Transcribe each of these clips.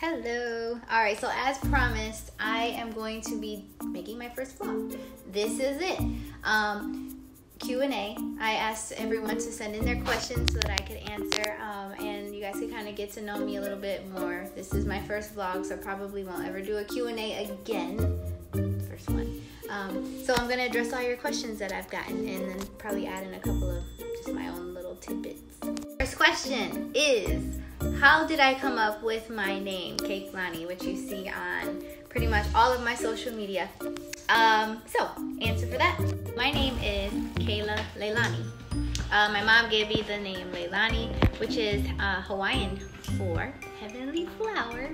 Hello. All right, so as promised, I am going to be making my first vlog. This is it. Q&A. I asked everyone to send in their questions so that I could answer, and you guys could kind of get to know me a little bit more. This is my first vlog, so I probably won't ever do a Q&A again. First one. So I'm going to address all your questions that I've gotten and then probably add in a couple of just my own little tidbits. First question is, how did I come up with my name, CakeLani, which you see on pretty much all of my social media? So, answer for that. My name is CakeLani. My mom gave me the name Leilani, which is Hawaiian for heavenly flower,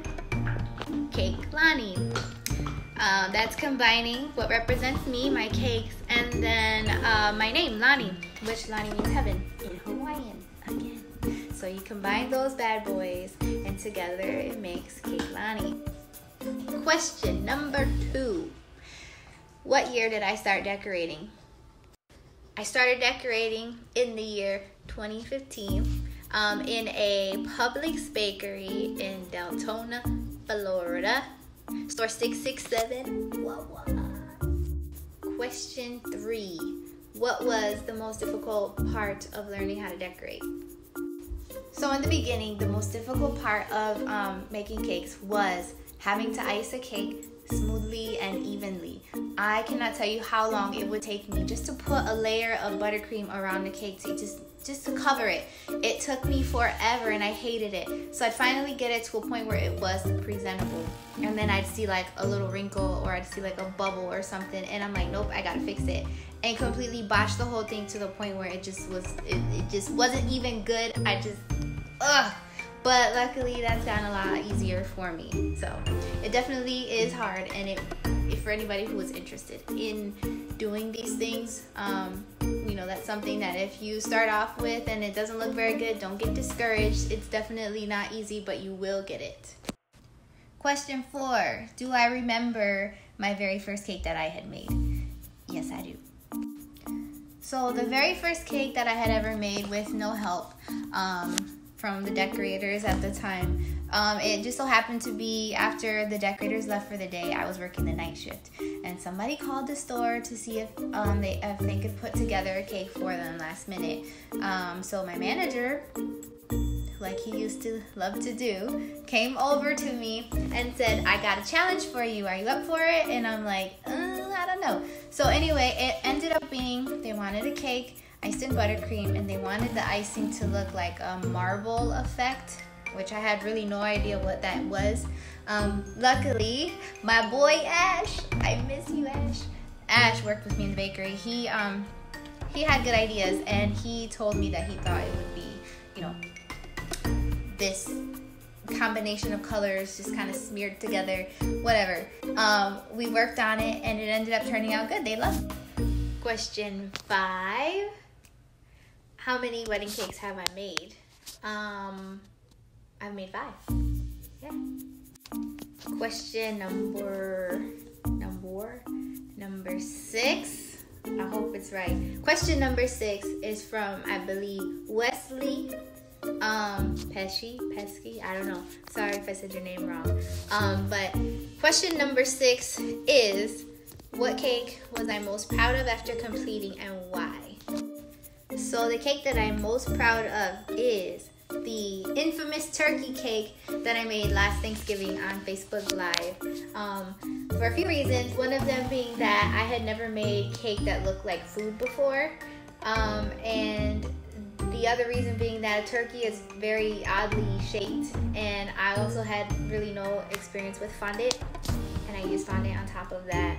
CakeLani. That's combining what represents me, my cakes, and then my name, Lani, which Lani means heaven in Hawaiian again. So you combine those bad boys, and together it makes CakeLani. Question number 2. What year did I start decorating? I started decorating in the year 2015 in a Publix bakery in Deltona, Florida. Store 667. Question 3. What was the most difficult part of learning how to decorate? So in the beginning, the most difficult part of making cakes was having to ice a cake smoothly and evenly. I cannot tell you how long it would take me just to put a layer of buttercream around the cake to just to cover it. It took me forever and I hated it. So I'd finally get it to a point where it was presentable. And then I'd see like a little wrinkle or I'd see like a bubble or something, and I'm like, nope, I gotta fix it. And completely botched the whole thing to the point where it just wasn't even good. But luckily that's gotten a lot easier for me. So it definitely is hard, and if for anybody who is interested in doing these things, that's something that if you start off with and it doesn't look very good, don't get discouraged. It's definitely not easy, but you will get it. Question 4. Do I remember my very first cake that I had made? Yes, I do. So the very first cake that I had ever made with no help from the decorators at the time, it just so happened to be after the decorators left for the day. I was working the night shift, and somebody called the store to see if they could put together a cake for them last minute. So my manager, like he used to love to do, came over to me and said, I got a challenge for you. Are you up for it? And I'm like, I don't know. So anyway, it ended up being they wanted a cake iced in buttercream, and they wanted the icing to look like a marble effect, which I had really no idea what that was. Luckily, my boy Ash, I miss you, Ash. Ash worked with me in the bakery. He had good ideas, and he told me that he thought it would be, this combination of colors just kind of smeared together, whatever. We worked on it, and it ended up turning out good. They loved it. Question 5. How many wedding cakes have I made? I've made 5. Yeah. Question number 6. I hope it's right. Question number 6 is from, I believe, Wesley Pesky. I don't know. Sorry if I said your name wrong. But question number 6 is, what cake was I most proud of after completing, and why? So the cake that I'm most proud of is the infamous turkey cake that I made last Thanksgiving on Facebook Live. For a few reasons. One of them being that I had never made cake that looked like food before. And the other reason being that a turkey is very oddly shaped. And I also had really no experience with fondant. And I used fondant on top of that.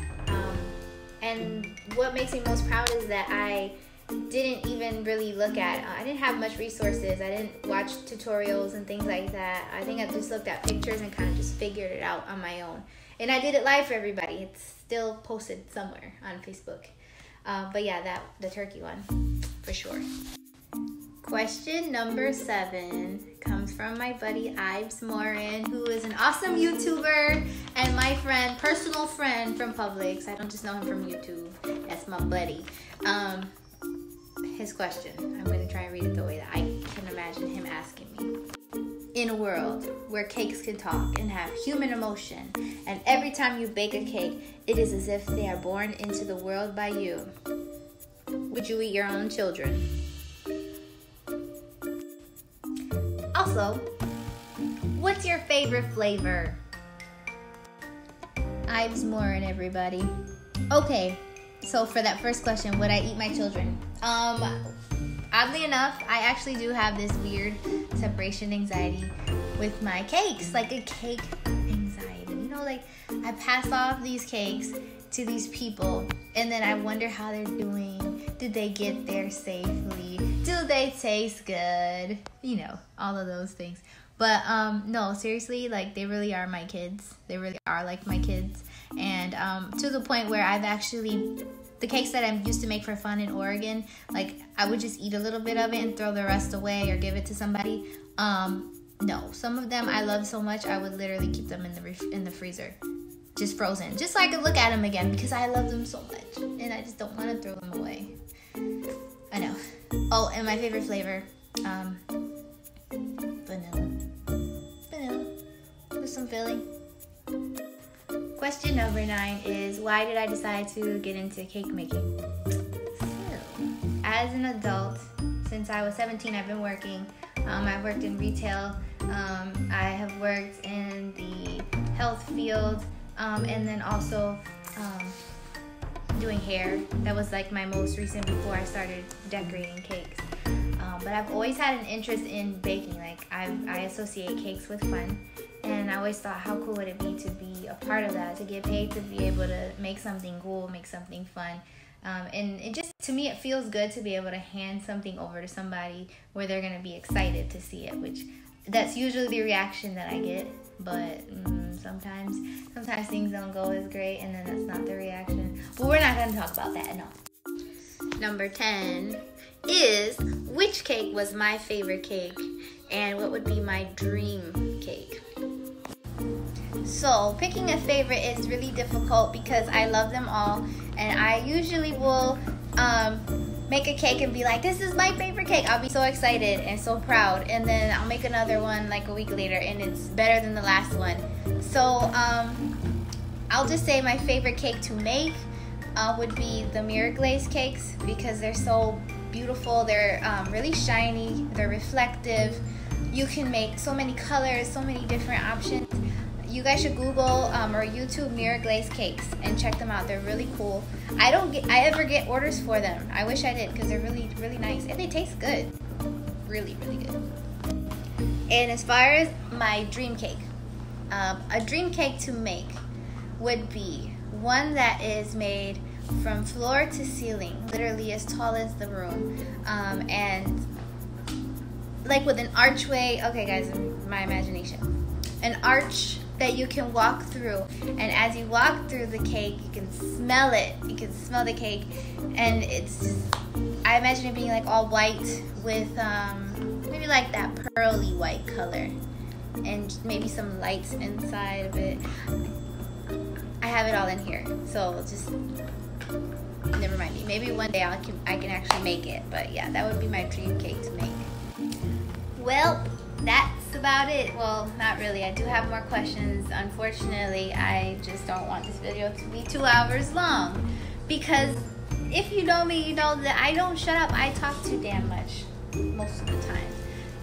And what makes me most proud is that I didn't even really look at, I didn't have much resources. I didn't watch tutorials and things like that. I think I just looked at pictures and kind of just figured it out on my own. And I did it live for everybody. It's still posted somewhere on Facebook. But yeah, the turkey one, for sure. Question number 7 comes from my buddy Ives Morin, who is an awesome YouTuber and my personal friend from Publix. I don't just know him from YouTube. That's my buddy. His question. I'm going to try and read it the way that I can imagine him asking me. in a world where cakes can talk and have human emotion, and every time you bake a cake, it is as if they are born into the world by you, would you eat your own children? Also, what's your favorite flavor? Ives Morin, everybody. Okay, so for that first question, would I eat my children? Oddly enough, I actually do have this weird separation anxiety with my cakes, like a cake anxiety. You know, like I pass off these cakes to these people and then I wonder how they're doing. Did they get there safely? Do they taste good? You know, all of those things. But no, seriously, like they really are my kids. They really are like my kids. And to the point where I've actually, the cakes that I used to make for fun in Oregon, like I would just eat a little bit of it and throw the rest away or give it to somebody. No, some of them I love so much I would literally keep them in the freezer, just frozen, just so I could look at them again because I love them so much and I just don't want to throw them away. I know. Oh, and my favorite flavor, vanilla with some filling. Question number 9 is, why did I decide to get into cake making? So, as an adult, since I was 17, I've been working. I've worked in retail. I have worked in the health field, and then also doing hair. That was like my most recent before I started decorating cakes. But I've always had an interest in baking. Like I associate cakes with fun. And I always thought, how cool would it be to be a part of that, to get paid to be able to make something cool, make something fun. And it just, to me, it feels good to be able to hand something over to somebody where they're going to be excited to see it, which that's usually the reaction that I get. But sometimes things don't go as great, and then that's not the reaction. But we're not going to talk about that, no. Number 10 is, which cake was my favorite cake, and what would be my dream cake? So picking a favorite is really difficult because I love them all, and I usually will make a cake and be like, this is my favorite cake. I'll be so excited and so proud, and then I'll make another one like a week later and it's better than the last one. So I'll just say my favorite cake to make would be the mirror glaze cakes because they're so beautiful. They're really shiny, they're reflective. You can make so many colors, so many different options. You guys should Google or YouTube mirror glaze cakes and check them out. They're really cool. I ever get orders for them. I wish I did because they're really, really nice and they taste good. Really, really good. And as far as my dream cake, a dream cake to make would be one that is made from floor to ceiling, literally as tall as the room, and like with an archway. Okay guys, my imagination. An arch that you can walk through, and as you walk through the cake, you can smell it. You can smell the cake, and it's just, I imagine it being like all white with maybe like that pearly white color, and maybe some lights inside of it. I have it all in here, so just never mind me. Maybe one day I can actually make it, but yeah, that would be my dream cake to make. Well, that's about it. Well, not really. I do have more questions. Unfortunately, I just don't want this video to be 2 hours long because if you know me, you know that I don't shut up. I talk too damn much most of the time.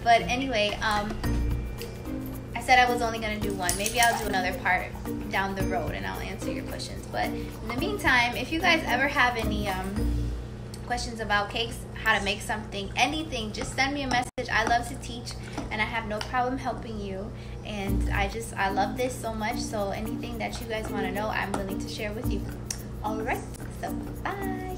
But anyway, I said I was only going to do one. Maybe I'll do another part down the road and I'll answer your questions. But in the meantime, if you guys ever have any questions about cakes, how to make something, anything, just send me a message. I love to teach and I have no problem helping you, and I love this so much, so anything that you guys want to know, I'm willing to share with you. Alright, so bye.